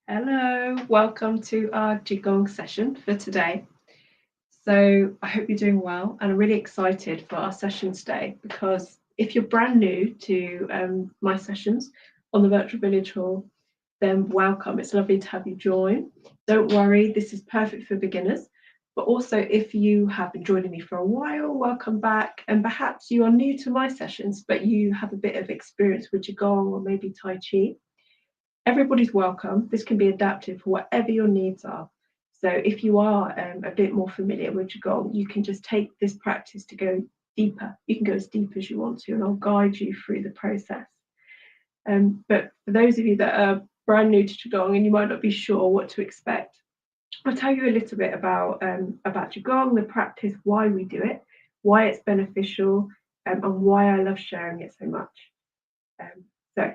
Hello, welcome to our qigong session for today. So I hope you're doing well, and I'm really excited for our session today because if you're brand new to my sessions on the Virtual Village Hall, then welcome. It's lovely to have you join. Don't worry, this is perfect for beginners. But also, if you have been joining me for a while, welcome back. And perhaps you are new to my sessions, but you have a bit of experience with qigong or maybe Tai Chi. Everybody's welcome. This can be adapted for whatever your needs are. So if you are a bit more familiar with Qigong, you can just take this practice to go deeper. You can go as deep as you want to, and I'll guide you through the process. But for those of you that are brand new to Qigong and you might not be sure what to expect, I'll tell you a little bit about Qigong, the practice, why we do it, why it's beneficial, and why I love sharing it so much. So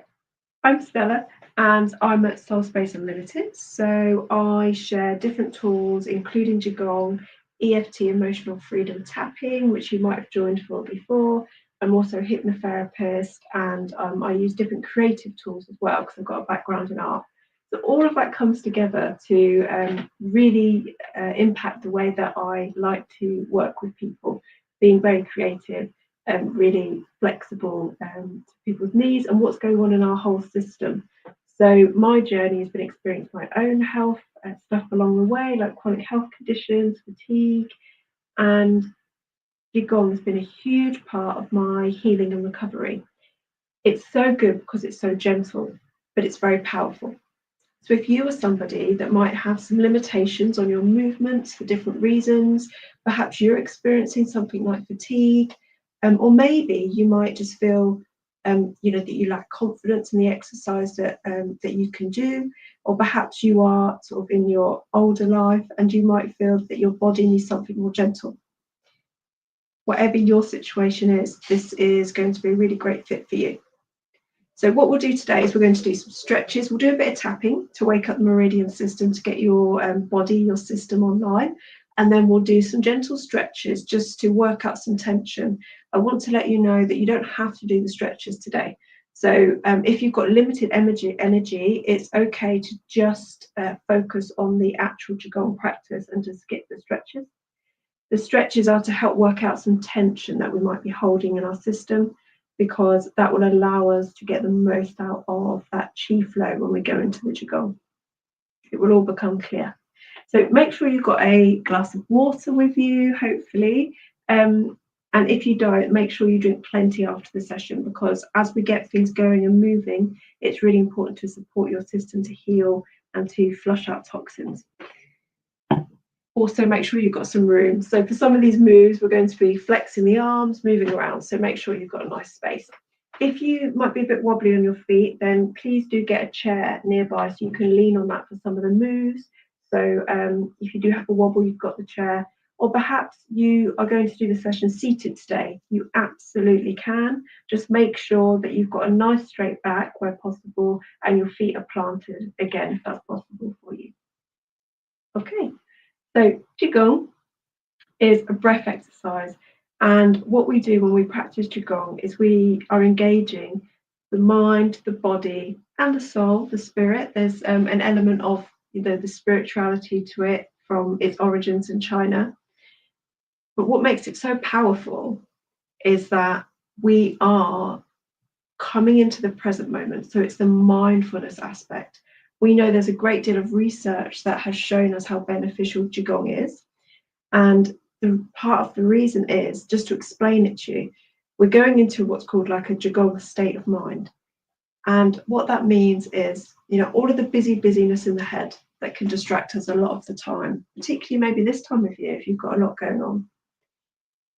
I'm Stella and I'm at Soul Space Unlimited. So I share different tools, including Qigong, EFT, emotional freedom tapping, which you might have joined for before. I'm also a hypnotherapist and I use different creative tools as well because I've got a background in art. So all of that comes together to really impact the way that I like to work with people, being very creative really flexible to people's needs and what's going on in our whole system. So my journey has been experiencing my own health stuff along the way, like chronic health conditions, fatigue, and Qigong has been a huge part of my healing and recovery. It's so good because it's so gentle, but it's very powerful. So if you are somebody that might have some limitations on your movements for different reasons, perhaps you're experiencing something like fatigue, or maybe you might just feel, that you lack confidence in the exercise that you can do, or perhaps you are sort of in your older life and you might feel that your body needs something more gentle. Whatever your situation is, this is going to be a really great fit for you. So what we'll do today is we're going to do some stretches. We'll do a bit of tapping to wake up the meridian system to get your body, your system online. And then we'll do some gentle stretches just to work out some tension. I want to let you know that you don't have to do the stretches today. So if you've got limited energy, it's okay to just focus on the actual Qigong practice and to skip the stretches. The stretches are to help work out some tension that we might be holding in our system, because that will allow us to get the most out of that chi flow when we go into the Qigong. It will all become clear. So make sure you've got a glass of water with you, hopefully. And if you don't, make sure you drink plenty after the session, because as we get things going and moving, it's really important to support your system to heal and to flush out toxins. Also make sure you've got some room. So for some of these moves, we're going to be flexing the arms, moving around. So make sure you've got a nice space. If you might be a bit wobbly on your feet, then please do get a chair nearby so you can lean on that for some of the moves. So if you do have a wobble, you've got the chair. Or perhaps you are going to do the session seated today. You absolutely can. Just make sure that you've got a nice straight back where possible and your feet are planted again, if that's possible for you. Okay. So Qigong is a breath exercise, and what we do when we practice Qigong is we are engaging the mind, the body, and the soul, the spirit. There's an element of the spirituality to it from its origins in China. But what makes it so powerful is that we are coming into the present moment. So it's the mindfulness aspect. We know there's a great deal of research that has shown us how beneficial Qigong is. And the part of the reason is, just to explain it to you, we're going into what's called like a Qigong state of mind. And what that means is, all of the busyness in the head that can distract us a lot of the time, particularly maybe this time of year if you've got a lot going on.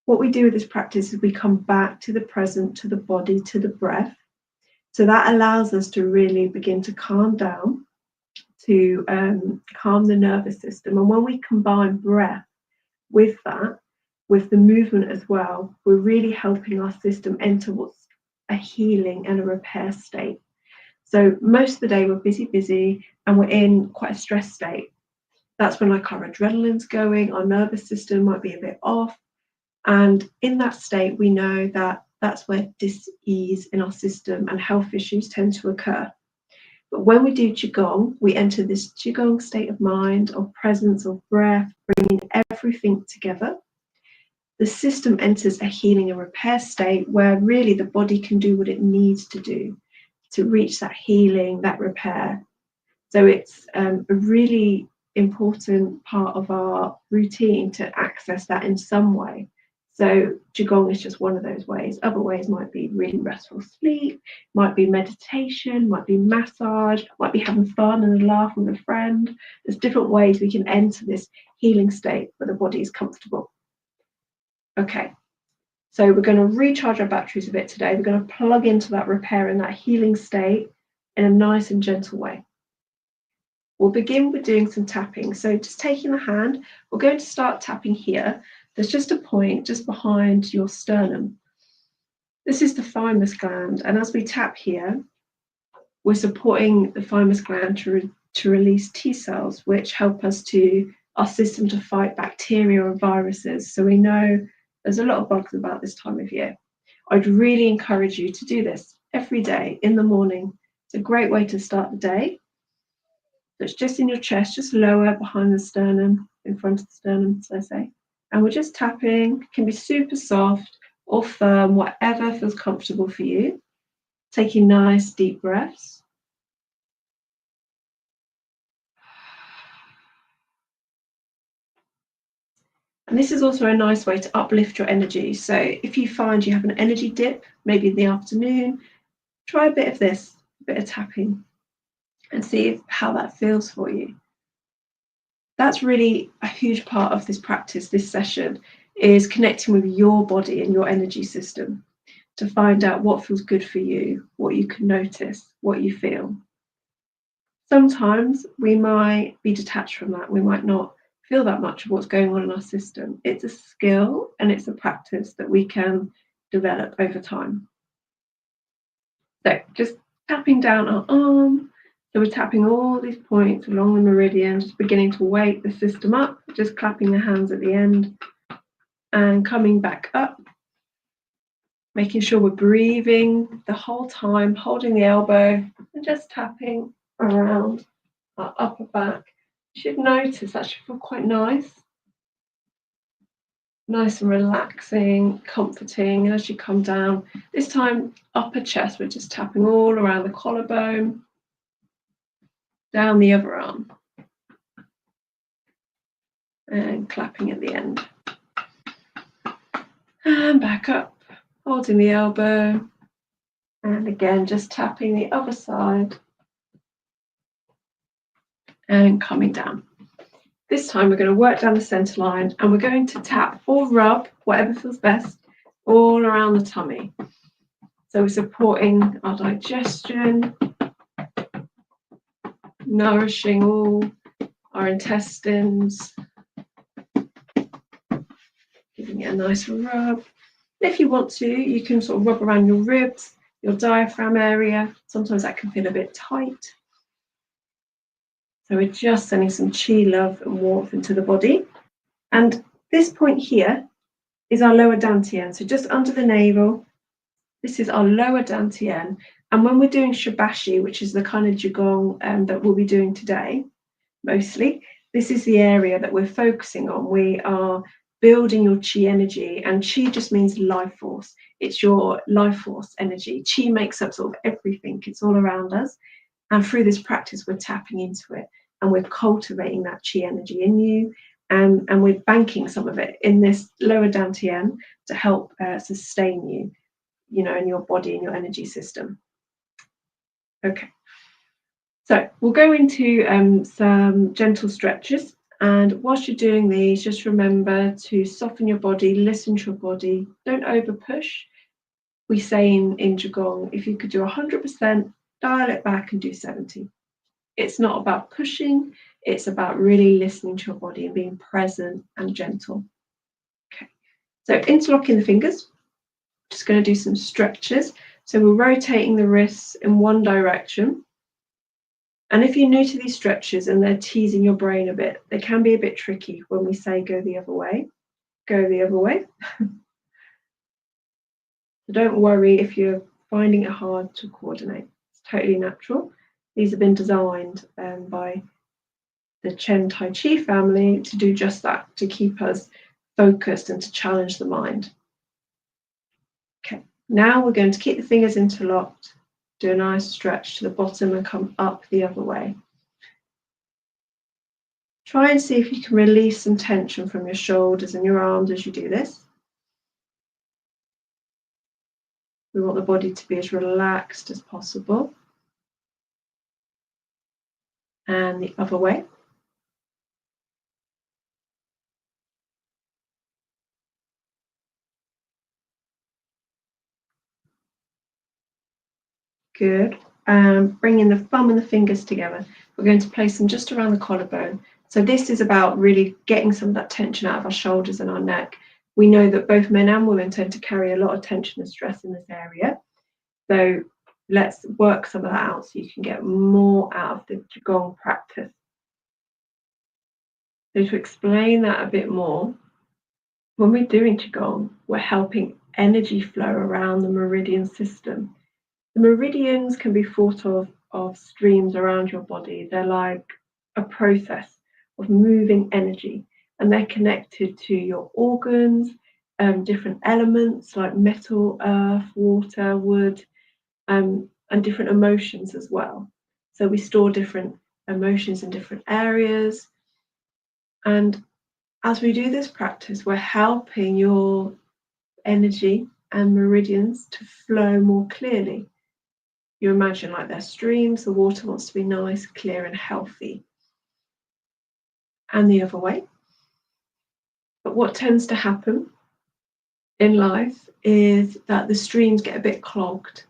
What we do with this practice is we come back to the present, to the body, to the breath. So that allows us to really begin to calm down, to calm the nervous system. And when we combine breath with that, with the movement as well, we're really helping our system enter what's a healing and a repair state. So most of the day we're busy, and we're in quite a stressed state. That's when like our adrenaline's going, our nervous system might be a bit off. And in that state, we know that that's where dis-ease in our system and health issues tend to occur. But when we do qigong, we enter this qigong state of mind, of presence, of breath, bringing everything together. The system enters a healing and repair state where really the body can do what it needs to do to reach that healing, that repair. So it's a really important part of our routine to access that in some way. So qigong is just one of those ways. Other ways might be really restful sleep, might be meditation, might be massage, might be having fun and a laugh with a friend. There's different ways we can enter this healing state where the body is comfortable. Okay, so we're going to recharge our batteries a bit today. We're going to plug into that repair and that healing state in a nice and gentle way. We'll begin with doing some tapping. So just taking the hand, we're going to start tapping here. There's just a point just behind your sternum. This is the thymus gland, and as we tap here, we're supporting the thymus gland to release T cells, which help our system to fight bacteria and viruses. So we know there's a lot of bugs about this time of year. I'd really encourage you to do this every day in the morning. It's a great way to start the day. So it's just in your chest, just lower behind the sternum, in front of the sternum, as I say. And we're just tapping. It can be super soft or firm, whatever feels comfortable for you. Taking nice deep breaths. And this is also a nice way to uplift your energy. So if you find you have an energy dip, maybe in the afternoon, try a bit of this, a bit of tapping, and see how that feels for you. That's really a huge part of this practice, this session, is connecting with your body and your energy system to find out what feels good for you, what you can notice, what you feel. Sometimes we might be detached from that. We might not feel that much of what's going on in our system. It's a skill and it's a practice that we can develop over time. So just tapping down our arm. So we're tapping all these points along the meridian, just beginning to wake the system up, just clapping the hands at the end and coming back up, making sure we're breathing the whole time, holding the elbow and just tapping around our upper back. You should notice that should feel quite nice and relaxing, comforting. And as you come down, this time upper chest, we're just tapping all around the collarbone, down the other arm, and clapping at the end. And back up, holding the elbow, and again just tapping the other side and coming down. This time we're going to work down the center line and we're going to tap or rub, whatever feels best, all around the tummy. So we're supporting our digestion, nourishing all our intestines, giving it a nice rub. And if you want to, you can sort of rub around your ribs, your diaphragm area. Sometimes that can feel a bit tight. So we're just sending some chi, love and warmth into the body. And this point here is our lower dantian. So just under the navel, this is our lower dantian. And when we're doing shibashi, which is the kind of qigong that we'll be doing today, mostly, this is the area that we're focusing on. We are building your chi energy, and chi just means life force. It's your life force energy. Chi makes up sort of everything. It's all around us. And through this practice, we're tapping into it and we're cultivating that chi energy in you. And we're banking some of it in this lower dantian to help sustain you, in your body and your energy system. Okay. So we'll go into some gentle stretches. And whilst you're doing these, just remember to soften your body, listen to your body. Don't over push. We say in qigong, if you could do 100%, dial it back and do 70. It's not about pushing. It's about really listening to your body and being present and gentle. Okay. So interlocking the fingers. Just going to do some stretches. So we're rotating the wrists in one direction. And if you're new to these stretches and they're teasing your brain a bit, they can be a bit tricky when we say go the other way. Go the other way. So don't worry if you're finding it hard to coordinate. It's totally natural. These have been designed by the Chen Tai Chi family to do just that, to keep us focused and to challenge the mind. Okay, now we're going to keep the fingers interlocked, do a nice stretch to the bottom and come up the other way. Try and see if you can release some tension from your shoulders and your arms as you do this. We want the body to be as relaxed as possible. And the other way. Good. Bringing the thumb and the fingers together. We're going to place them just around the collarbone. So this is about really getting some of that tension out of our shoulders and our neck. We know that both men and women tend to carry a lot of tension and stress in this area. So let's work some of that out so you can get more out of the qigong practice. So to explain that a bit more, when we're doing qigong, we're helping energy flow around the meridian system. The meridians can be thought of streams around your body. They're like a process of moving energy, and they're connected to your organs, different elements like metal, earth, water, wood, and different emotions as well. So we store different emotions in different areas. And as we do this practice, we're helping your energy and meridians to flow more clearly. You imagine like they're streams, the water wants to be nice, clear, and healthy. And the other way. But what tends to happen in life is that the streams get a bit clogged.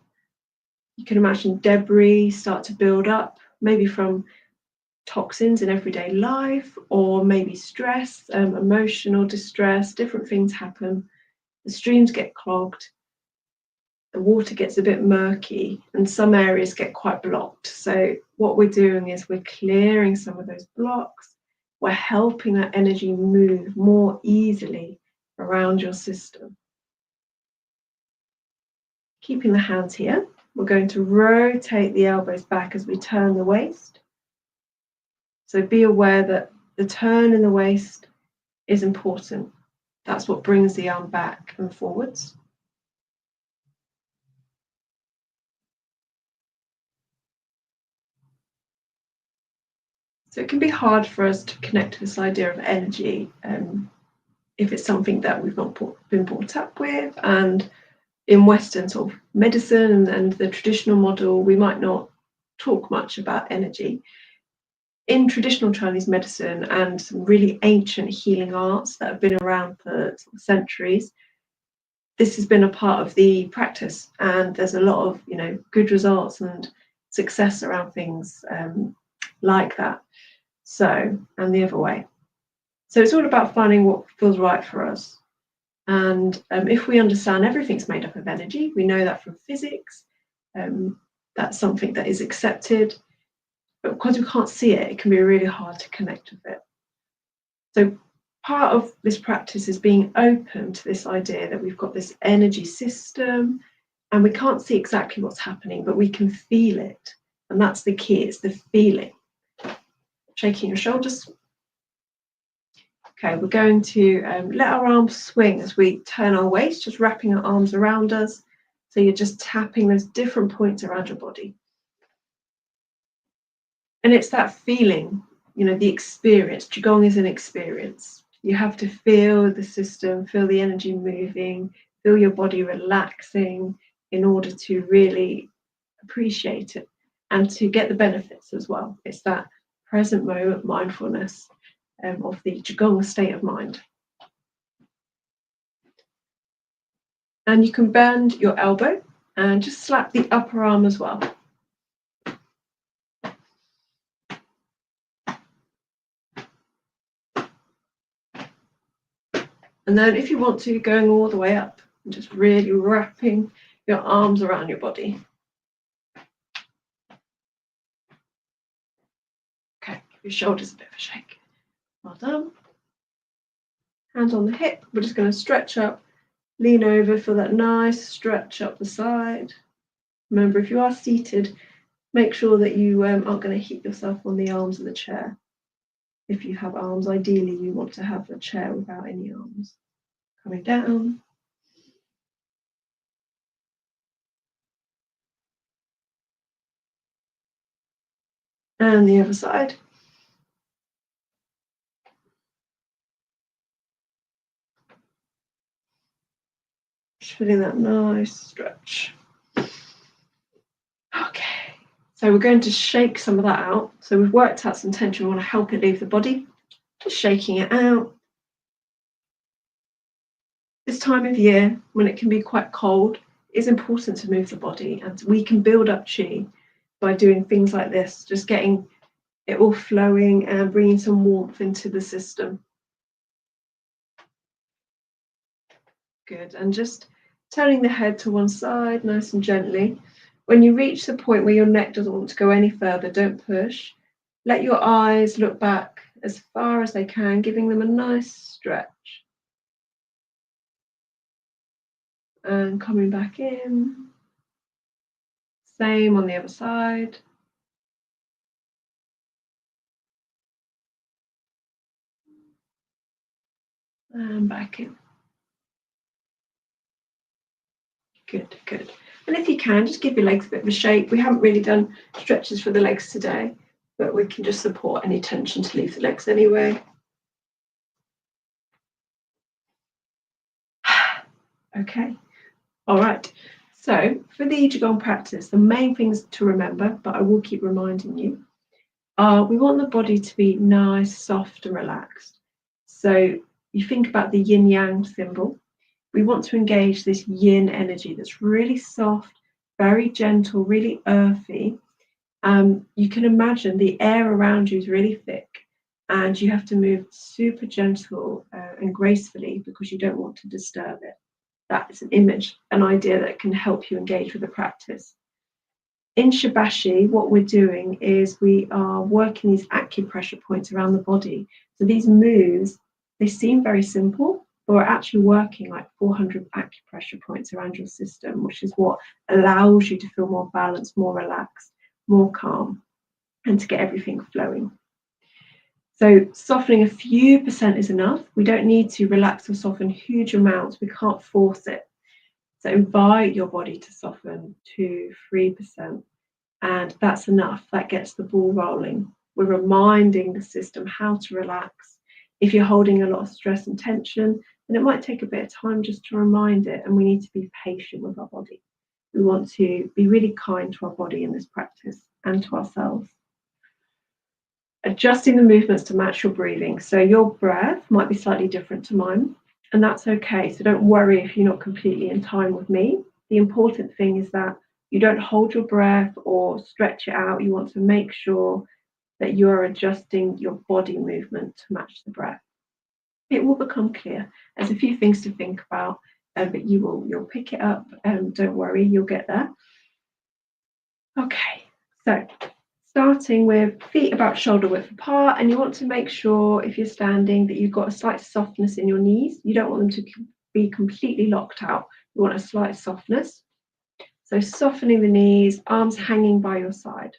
You can imagine debris start to build up, maybe from toxins in everyday life, or maybe stress, emotional distress, different things happen. The streams get clogged. The water gets a bit murky and some areas get quite blocked. So what we're doing is we're clearing some of those blocks. We're helping that energy move more easily around your system. Keeping the hands here, we're going to rotate the elbows back as we turn the waist. So be aware that the turn in the waist is important. That's what brings the arm back and forwards. So it can be hard for us to connect to this idea of energy if it's something that we've not been brought up with. And in Western sort of medicine and the traditional model, we might not talk much about energy. In traditional Chinese medicine and some really ancient healing arts that have been around for centuries, this has been a part of the practice, and there's a lot of good results and success around things like that. So, and the other way. So it's all about finding what feels right for us. And if we understand everything's made up of energy, we know that from physics, that's something that is accepted. But because we can't see it, it can be really hard to connect with it. So part of this practice is being open to this idea that we've got this energy system and we can't see exactly what's happening, but we can feel it. And that's the key, it's the feeling. Shaking your shoulders. Okay, we're going to let our arms swing as we turn our waist, just wrapping our arms around us. So you're just tapping those different points around your body. And it's that feeling, the experience. Qigong is an experience. You have to feel the system, feel the energy moving, feel your body relaxing in order to really appreciate it and to get the benefits as well. It's that present moment mindfulness of the qigong state of mind. And you can bend your elbow and just slap the upper arm as well. And then if you want to, going all the way up and just really wrapping your arms around your body. Okay, give your shoulders a bit of a shake. Well done. Hands on the hip. We're just going to stretch up, lean over for that nice stretch up the side. Remember, if you are seated, Make sure that you aren't going to hit yourself on the arms of the chair. If you have arms, ideally you want to have a chair without any arms. Coming down. And the other side. Just feeling that nice stretch. Okay, so we're going to shake some of that out. So we've worked out some tension. We want to help it leave the body. Just shaking it out. This time of year, when it can be quite cold, it's important to move the body, and we can build up qi by doing things like this, just getting it all flowing and bringing some warmth into the system. Good, and just turning the head to one side nice and gently. When you reach the point where your neck doesn't want to go any further, don't push. Let your eyes look back as far as they can, giving them a nice stretch. And coming back in. Same on the other side. And back in. Good, good. And if you can, just give your legs a bit of a shake. We haven't really done stretches for the legs today, but we can just support any tension to leave the legs anyway. Okay, all right. So for the qigong practice, the main things to remember, but I will keep reminding you, are we want the body to be nice, soft and relaxed. So you think about the yin yang symbol. We want to engage this yin energy that's really soft, very gentle, really earthy. You can imagine the air around you is really thick and you have to move super gentle and gracefully because you don't want to disturb it. That is an image, an idea that can help you engage with the practice. In Shibashi, what we're doing is we are working these acupressure points around the body. So these moves, they seem very simple, but we're actually working like 400 acupressure points around your system, which is what allows you to feel more balanced, more relaxed, more calm, and to get everything flowing. So softening a few percent is enough. We don't need to relax or soften huge amounts. We can't force it. So invite your body to soften 2-3%. And that's enough. That gets the ball rolling. We're reminding the system how to relax. If you're holding a lot of stress and tension, then it might take a bit of time just to remind it. And we need to be patient with our body. We want to be really kind to our body in this practice and to ourselves. Adjusting the movements to match your breathing. So your breath might be slightly different to mine, and that's okay. So don't worry if you're not completely in time with me. The important thing is that you don't hold your breath or stretch it out. You want to make sure that you are adjusting your body movement to match the breath. It will become clear. There's a few things to think about, but you'll pick it up. Don't worry, you'll get there. Okay, so starting with feet about shoulder width apart, and you want to make sure if you're standing that you've got a slight softness in your knees. You don't want them to be completely locked out. You want a slight softness. So softening the knees, arms hanging by your side.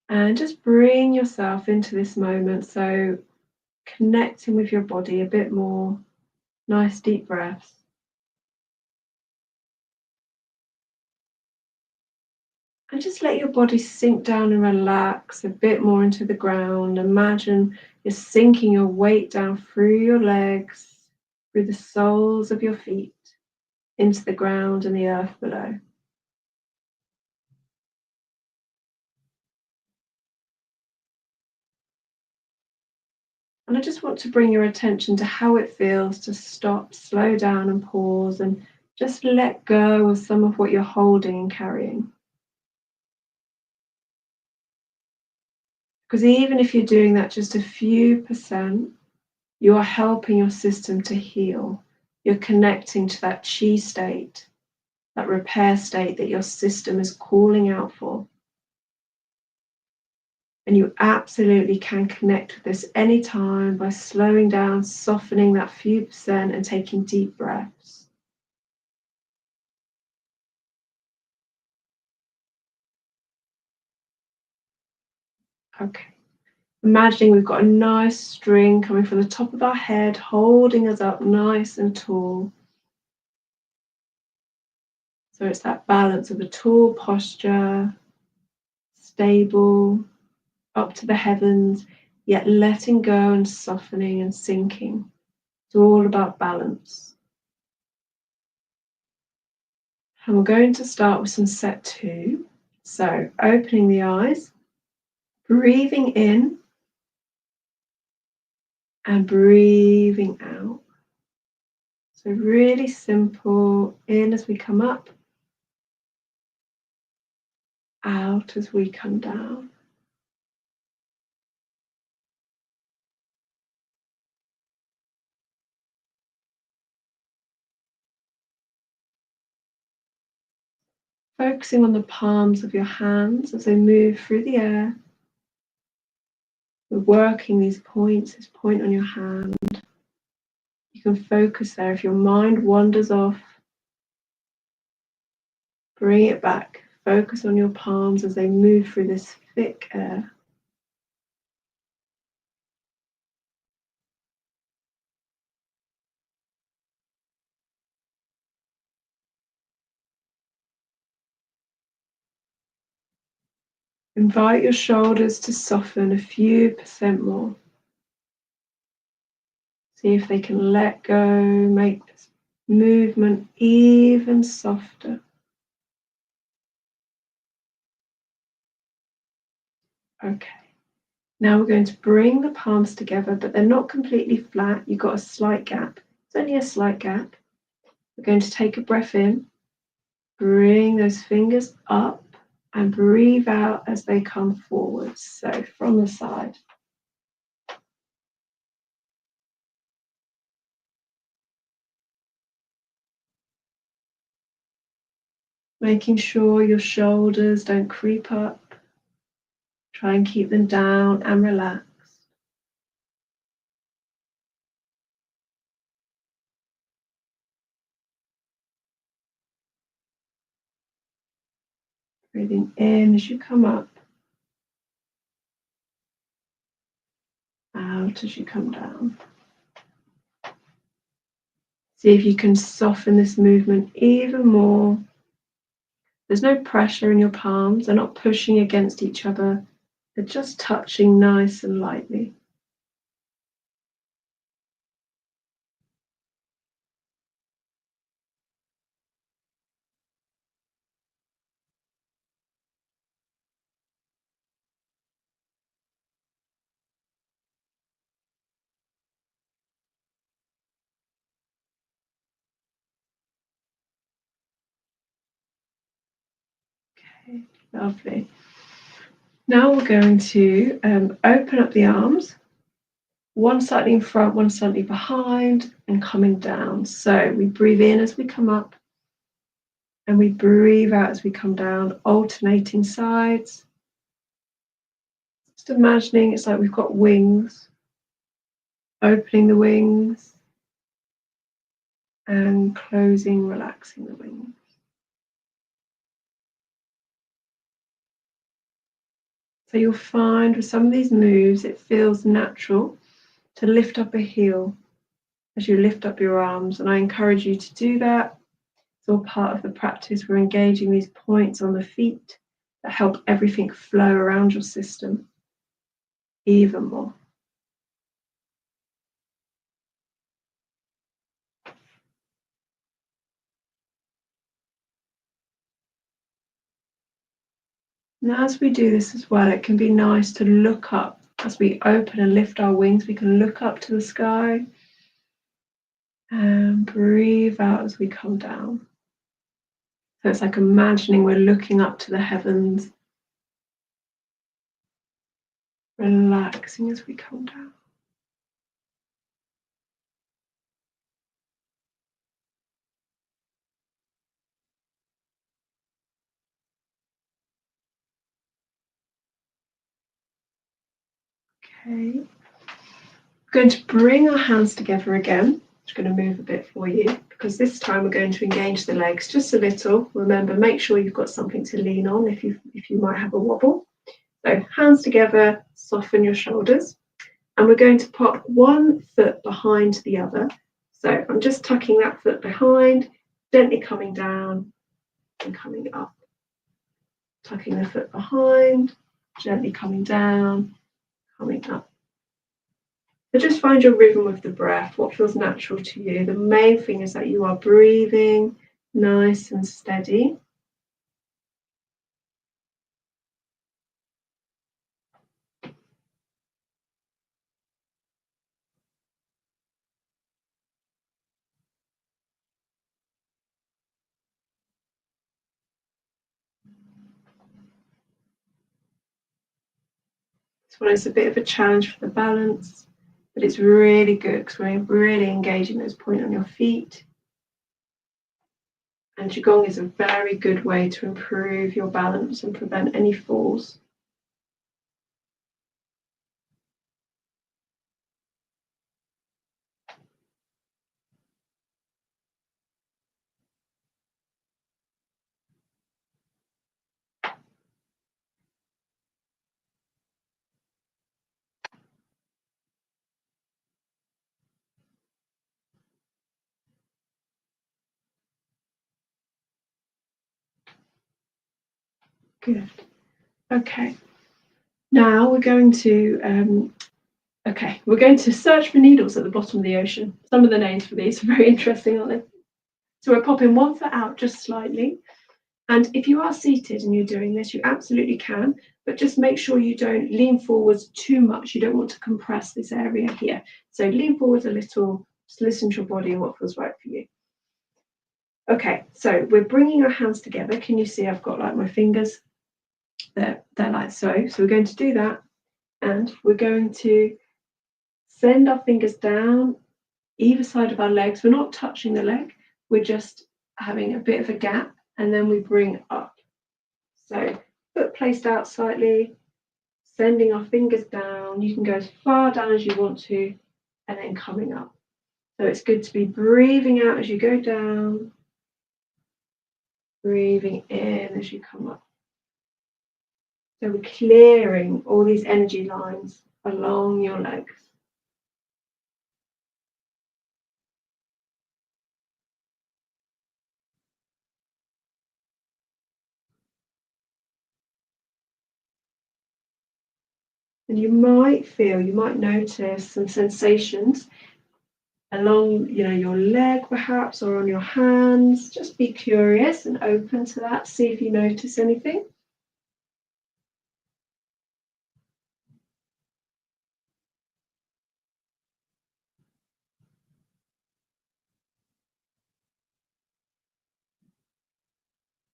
And just bring yourself into this moment. So connecting with your body a bit more. Nice deep breaths. And just let your body sink down and relax a bit more into the ground. Imagine you're sinking your weight down through your legs, through the soles of your feet, into the ground and the earth below. And I just want to bring your attention to how it feels to stop, slow down and pause and just let go of some of what you're holding and carrying. Because even if you're doing that just a few percent, you are helping your system to heal. You're connecting to that chi state, that repair state that your system is calling out for. And you absolutely can connect with this anytime by slowing down, softening that few percent and taking deep breaths. Okay. Imagining we've got a nice string coming from the top of our head, holding us up nice and tall. So it's that balance of a tall posture, stable, up to the heavens, yet letting go and softening and sinking. It's all about balance. And we're going to start with some set 2. So opening the eyes, breathing in and breathing out. So really simple, in as we come up, out as we come down. Focusing on the palms of your hands as they move through the air. We're working these points, this point on your hand. You can focus there. If your mind wanders off, bring it back. Focus on your palms as they move through this thick air. Invite your shoulders to soften a few percent more. See if they can let go, make this movement even softer. Okay. Now we're going to bring the palms together, but they're not completely flat. You've got a slight gap. It's only a slight gap. We're going to take a breath in, bring those fingers up, and breathe out as they come forward. So from the side. Making sure your shoulders don't creep up. Try and keep them down and relaxed. Breathing in as you come up, out as you come down. See if you can soften this movement even more. There's no pressure in your palms. They're not pushing against each other. They're just touching nice and lightly. Okay, lovely. Now we're going to open up the arms, one slightly in front, one slightly behind, and coming down. So we breathe in as we come up, and we breathe out as we come down, alternating sides. Just imagining it's like we've got wings, opening the wings, and closing, relaxing the wings. So you'll find with some of these moves, it feels natural to lift up a heel as you lift up your arms. And I encourage you to do that. It's all part of the practice. We're engaging these points on the feet that help everything flow around your system even more. Now, as we do this as well, it can be nice to look up. As we open and lift our wings, we can look up to the sky and breathe out as we come down. So it's like imagining we're looking up to the heavens, relaxing as we come down. Okay. We're going to bring our hands together again. Just going to move a bit for you because this time we're going to engage the legs just a little. Remember, make sure you've got something to lean on if you might have a wobble. So hands together, soften your shoulders. And we're going to pop one foot behind the other. So I'm just tucking that foot behind, gently coming down and coming up. Tucking the foot behind, gently coming down, coming up. So just find your rhythm with the breath, what feels natural to you. The main thing is that you are breathing nice and steady. This one is a bit of a challenge for the balance, but it's really good because we're really engaging those points on your feet. And qigong is a very good way to improve your balance and prevent any falls. Good. Okay. Now we're going to search for needles at the bottom of the ocean. Some of the names for these are very interesting, aren't they? So we're popping one foot out just slightly. And if you are seated and you're doing this, you absolutely can, but just make sure you don't lean forwards too much. You don't want to compress this area here. So lean forwards a little, just listen to your body and what feels right for you. Okay, so we're bringing our hands together. Can you see I've got like my fingers? They're like so. So we're going to do that. And we're going to send our fingers down either side of our legs. We're not touching the leg. We're just having a bit of a gap. And then we bring up. So foot placed out slightly, sending our fingers down. You can go as far down as you want to, and then coming up. So it's good to be breathing out as you go down, breathing in as you come up. So we're clearing all these energy lines along your legs. And you might notice some sensations along, your leg perhaps, or on your hands. Just be curious and open to that. See if you notice anything.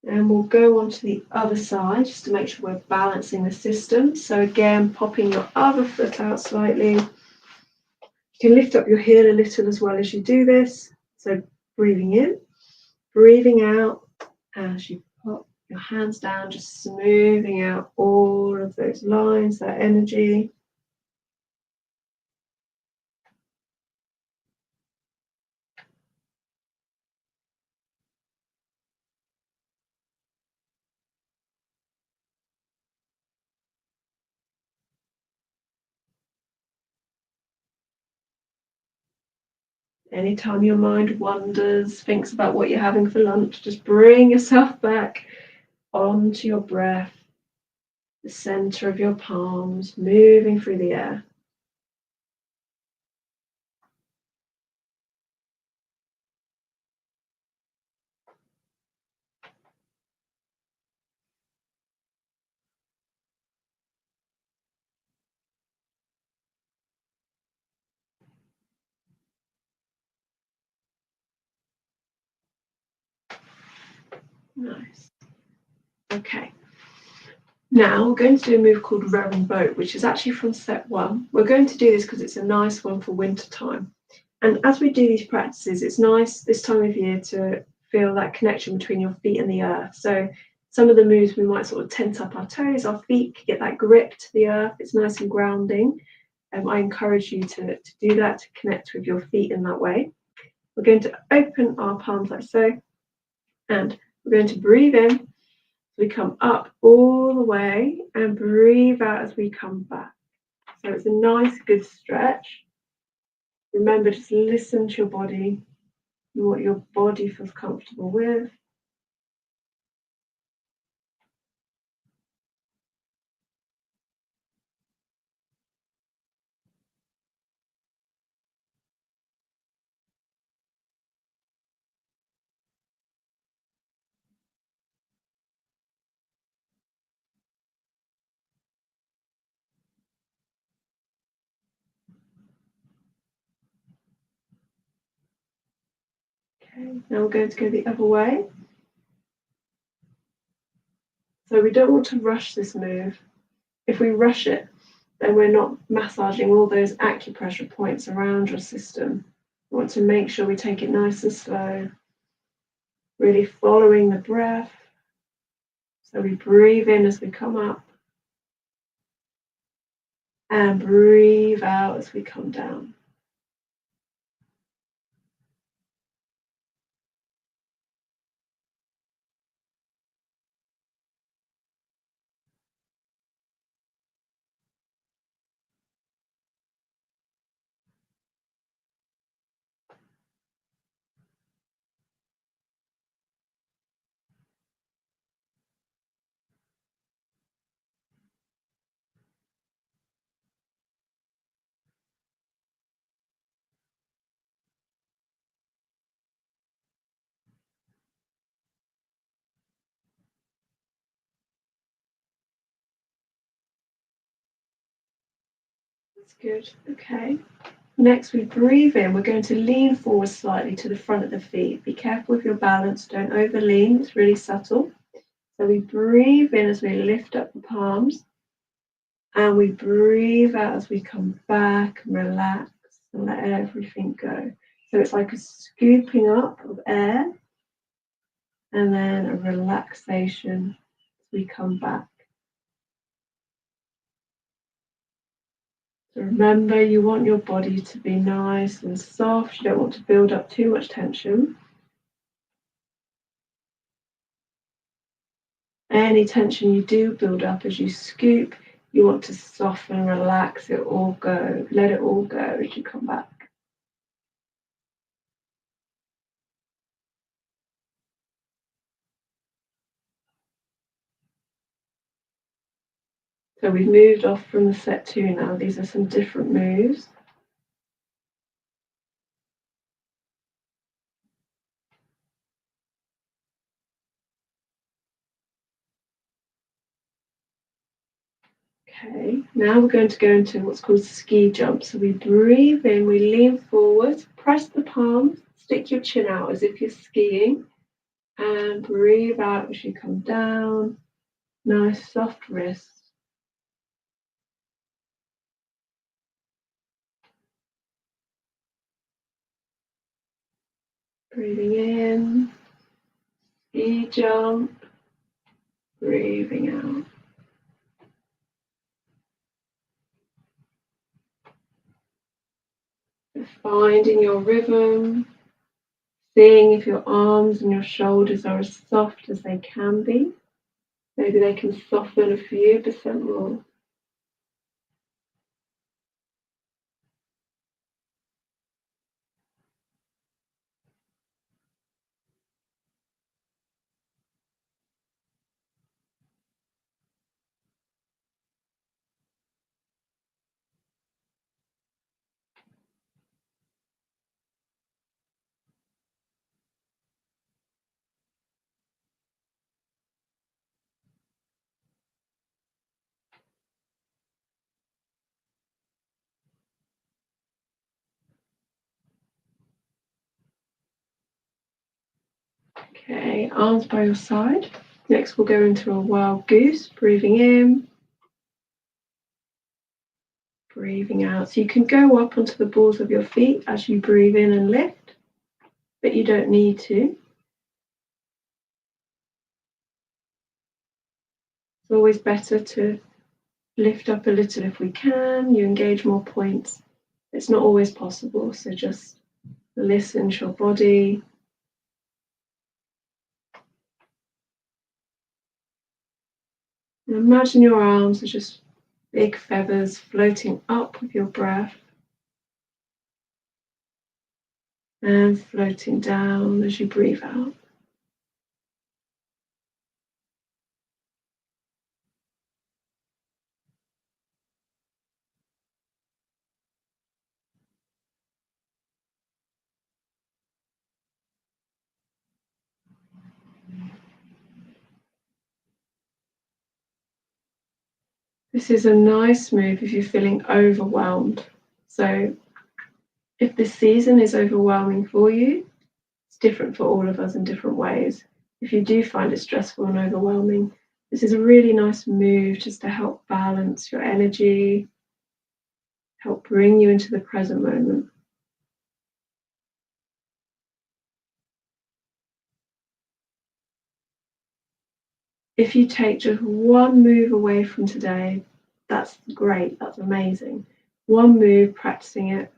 And we'll go on to the other side just to make sure we're balancing the system. So again, popping your other foot out slightly. You can lift up your heel a little as well as you do this. So breathing in, breathing out as you pop your hands down, just smoothing out all of those lines, that energy. Anytime your mind wanders, thinks about what you're having for lunch, just bring yourself back onto your breath, the center of your palms, moving through the air. Nice. Okay. Now we're going to do a move called rowing boat, which is actually from set 1. We're going to do this because it's a nice one for winter time. And as we do these practices, it's nice this time of year to feel that connection between your feet and the earth. So some of the moves we might sort of tent up our toes, our feet get that grip to the earth. It's nice and grounding. I encourage you to do that, to connect with your feet in that way. We're going to open our palms like so, and we're going to breathe in. We come up all the way and breathe out as we come back. So it's a nice, good stretch. Remember, just listen to your body and what your body feels comfortable with. Okay, now we're going to go the other way. So we don't want to rush this move. If we rush it, then we're not massaging all those acupressure points around your system. We want to make sure we take it nice and slow, really following the breath. So we breathe in as we come up and breathe out as we come down. That's good. Okay. Next, we breathe in. We're going to lean forward slightly to the front of the feet. Be careful with your balance. Don't over lean. It's really subtle. So we breathe in as we lift up the palms. And we breathe out as we come back and relax and let everything go. So it's like a scooping up of air and then a relaxation as we come back. So remember, you want your body to be nice and soft. You don't want to build up too much tension. Any tension you do build up as you scoop, you want to soften, relax it all go. Let it all go as you come back. So we've moved off from the set 2 now. These are some different moves. Okay, now we're going to go into what's called ski jump. So we breathe in, we lean forward, press the palms, stick your chin out as if you're skiing, and breathe out as you come down. Nice soft wrists. Breathing in, ski jump, breathing out. Finding your rhythm, seeing if your arms and your shoulders are as soft as they can be. Maybe they can soften a few percent more. Okay, arms by your side. Next, we'll go into a wild goose, breathing in, breathing out. So you can go up onto the balls of your feet as you breathe in and lift, but you don't need to. It's always better to lift up a little if we can. You engage more points. It's not always possible, so just listen to your body. And imagine your arms are just big feathers floating up with your breath and floating down as you breathe out. This is a nice move if you're feeling overwhelmed. So if this season is overwhelming for you, it's different for all of us in different ways. If you do find it stressful and overwhelming, this is a really nice move just to help balance your energy, help bring you into the present moment. If you take just one move away from today, that's great, that's amazing. One move, practicing it,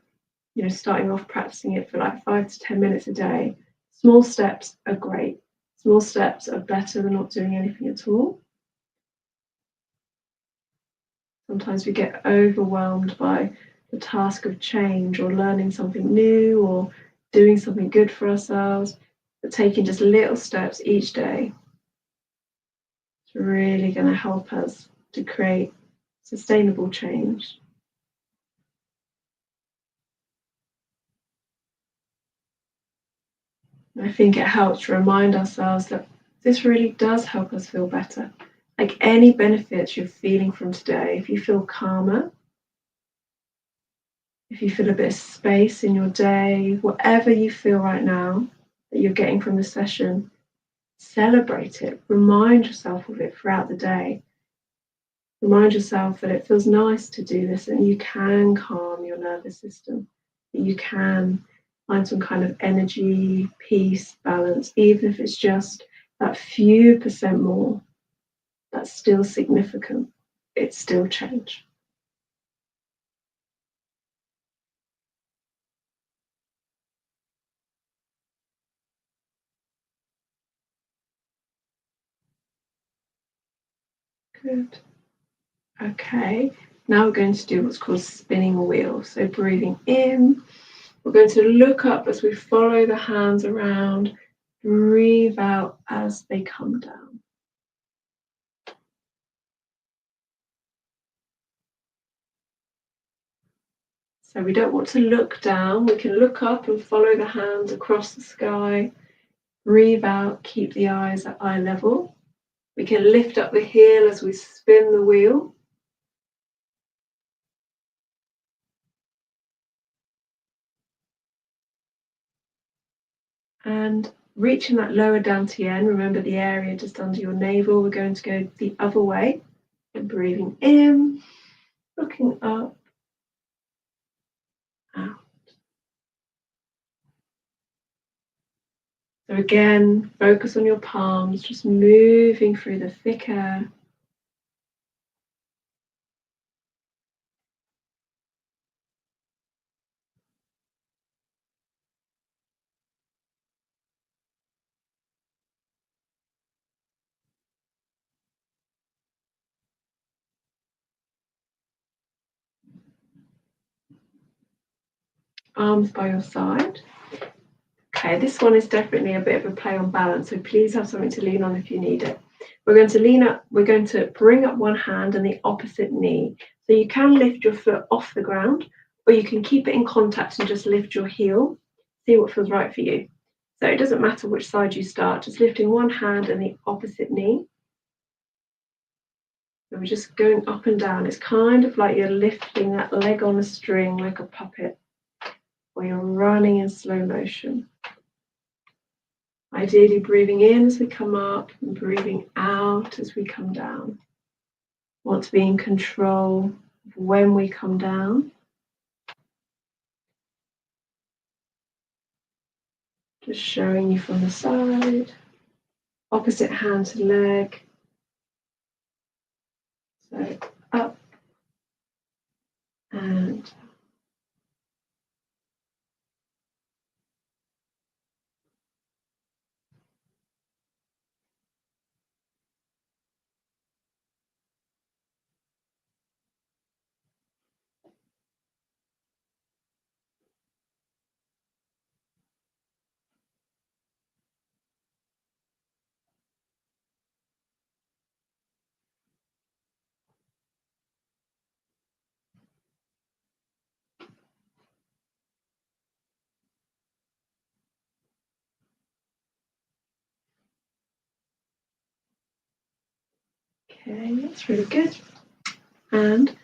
starting off practicing it for like 5 to 10 minutes a day. Small steps are great. Small steps are better than not doing anything at all. Sometimes we get overwhelmed by the task of change or learning something new or doing something good for ourselves, but taking just little steps each day is really going to help us to create sustainable change. I think it helps remind ourselves that this really does help us feel better. Like any benefits you're feeling from today, if you feel calmer, if you feel a bit of space in your day, whatever you feel right now that you're getting from the session, celebrate it. Remind yourself of it throughout the day. Remind yourself that it feels nice to do this and you can calm your nervous system, that you can find some kind of energy, peace, balance, even if it's just that few percent more. That's still significant. It's still change. Good. Okay, now we're going to do what's called spinning a wheel. So breathing in, we're going to look up as we follow the hands around, breathe out as they come down. So we don't want to look down, we can look up and follow the hands across the sky. Breathe out, keep the eyes at eye level. We can lift up the heel as we spin the wheel. And reaching that lower dantian, remember the area just under your navel, we're going to go the other way. And breathing in, looking up, out. So again, focus on your palms, just moving through the thick air. Arms by your side. Okay, this one is definitely a bit of a play on balance, so please have something to lean on if you need it. We're going to lean up, we're going to bring up one hand and the opposite knee. So you can lift your foot off the ground, or you can keep it in contact and just lift your heel. See what feels right for you. So it doesn't matter which side you start, just lifting one hand and the opposite knee. And we're just going up and down. It's kind of like you're lifting that leg on a string like a puppet, or you're running in slow motion. Ideally breathing in as we come up and breathing out as we come down. Want to be in control of when we come down. Just showing you from the side. Opposite hand to leg. So up and Okay, that's really good. And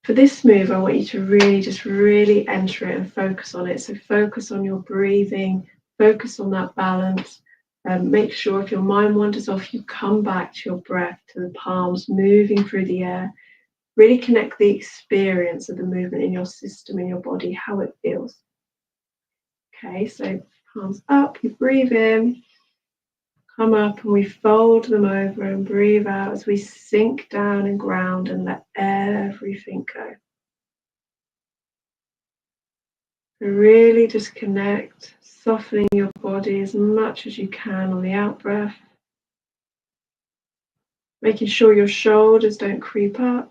for this move, I want you to really enter it and focus on it. So focus on your breathing, focus on that balance. Make sure if your mind wanders off, you come back to your breath, to the palms moving through the air. Really connect the experience of the movement in your system, in your body, how it feels. Okay, so palms up, you breathe in, come up, and we fold them over and breathe out as we sink down and ground and let everything go. Really just connect, softening your body as much as you can on the out breath. Making sure your shoulders don't creep up.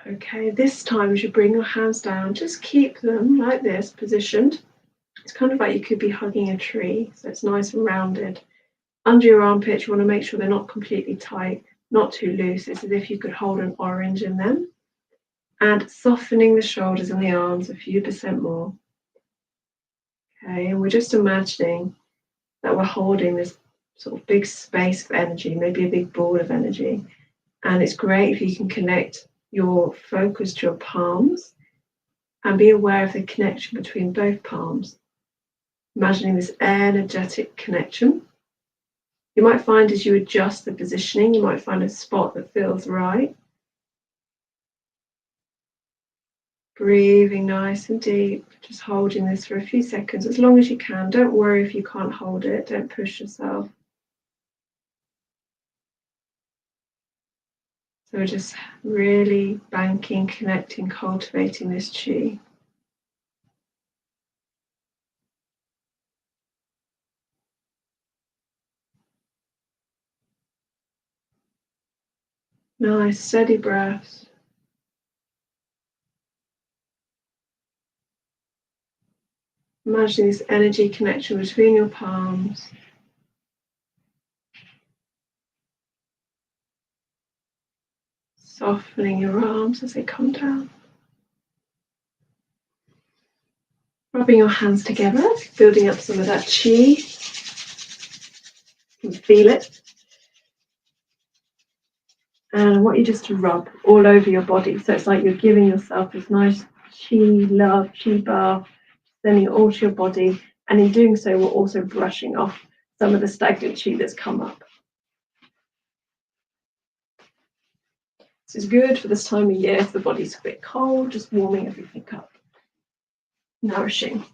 Okay, this time as you bring your hands down, just keep them like this, positioned. It's kind of like you could be hugging a tree, so it's nice and rounded. Under your armpits, you want to make sure they're not completely tight, not too loose. It's as if you could hold an orange in them. And softening the shoulders and the arms a few percent more. Okay, and we're just imagining that we're holding this sort of big space of energy, maybe a big ball of energy. And it's great if you can connect your focus to your palms and be aware of the connection between both palms. Imagining this energetic connection. You might find as you adjust the positioning, you might find a spot that feels right. Breathing nice and deep, just holding this for a few seconds, as long as you can. Don't worry if you can't hold it, don't push yourself. So we're just really banking, connecting, cultivating this chi. Nice, steady breaths. Imagine this energy connection between your palms. Softening your arms as they come down. Rubbing your hands together, building up some of that chi. You can feel it. And I want you just to rub all over your body. So it's like you're giving yourself this nice chi love, chi bath, sending it all to your body. And in doing so, we're also brushing off some of the stagnant chi that's come up. This is good for this time of year if the body's a bit cold, just warming everything up. Nourishing.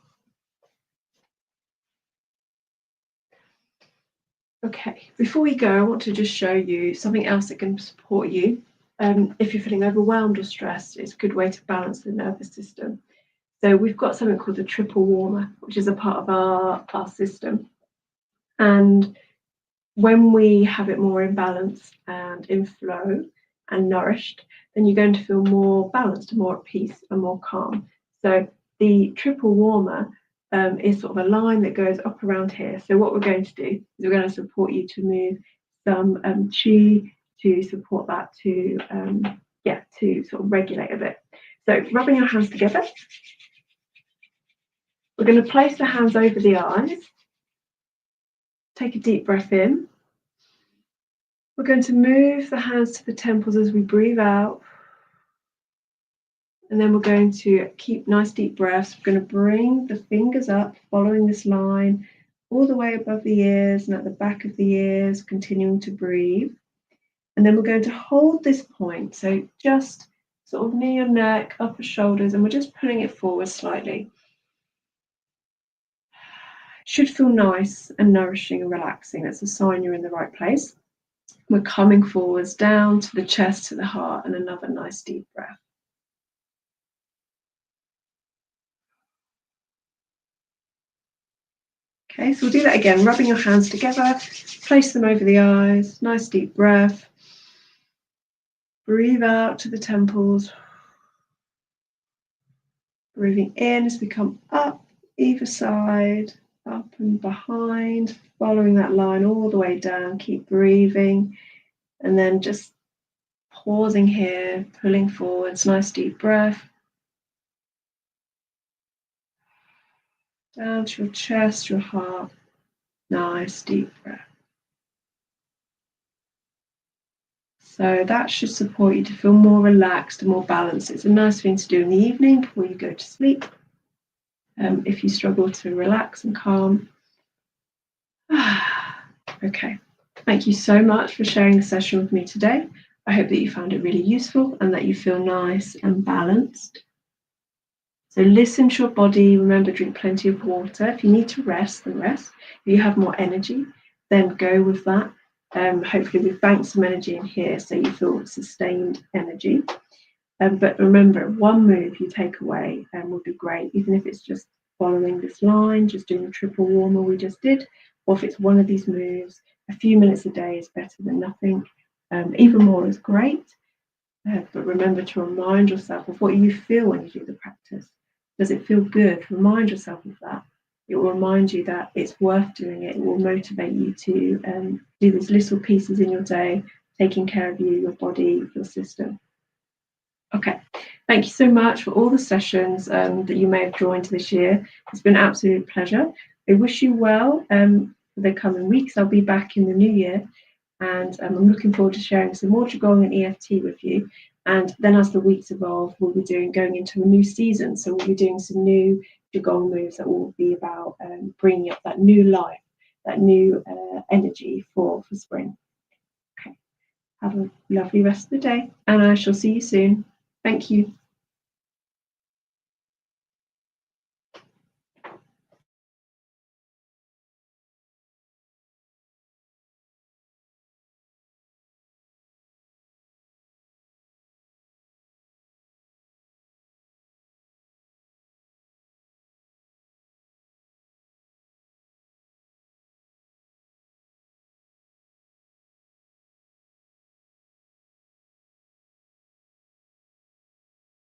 Okay, before we go, I want to just show you something else that can support you. If you're feeling overwhelmed or stressed, it's a good way to balance the nervous system. So we've got something called the triple warmer, which is a part of our system. And when we have it more in balance and in flow and nourished, then you're going to feel more balanced and more at peace and more calm. So the triple warmer is sort of a line that goes up around here. So what we're going to do is we're going to support you to move some chi to support that to sort of regulate a bit. So rubbing your hands together, we're going to place the hands over the eyes. Take a deep breath in. We're going to move the hands to the temples as we breathe out. And then we're going to keep nice deep breaths. We're going to bring the fingers up, following this line, all the way above the ears and at the back of the ears, continuing to breathe. And then we're going to hold this point. So just sort of near your neck, upper shoulders, and we're just pulling it forward slightly. Should feel nice and nourishing and relaxing. That's a sign you're in the right place. We're coming forwards down to the chest, to the heart, and another nice deep breath. Okay, so we'll do that again, rubbing your hands together, place them over the eyes, nice deep breath. Breathe out to the temples. Breathing in as we come up either side, up and behind, following that line all the way down. Keep breathing, and then just pausing here, pulling forwards, nice deep breath. Down to your chest, your heart, nice deep breath. So that should support you to feel more relaxed and more balanced. It's a nice thing to do in the evening before you go to sleep. If you struggle to relax and calm. Okay, thank you so much for sharing the session with me today. I hope that you found it really useful and that you feel nice and balanced. So listen to your body. Remember, drink plenty of water. If you need to rest, then rest. If you have more energy, then go with that. Hopefully we've banked some energy in here so you feel sustained energy. But remember, one move you take away would be great, even if it's just following this line, just doing the triple warmer we just did, or if it's one of these moves, a few minutes a day is better than nothing. Even more is great. But remember to remind yourself of what you feel when you do the practice. Does it feel good? Remind yourself of that. It will remind you that it's worth doing it. It will motivate you to do these little pieces in your day, taking care of you, your body, your system. Okay, thank you so much for all the sessions that you may have joined this year. It's been an absolute pleasure. I wish you well for the coming weeks. I'll be back in the new year, and I'm looking forward to sharing some more qigong and EFT with you. And then as the weeks evolve, we'll be going into a new season. So we'll be doing some new qigong moves that will be about bringing up that new life, that new energy for spring. Okay, have a lovely rest of the day, and I shall see you soon. Thank you.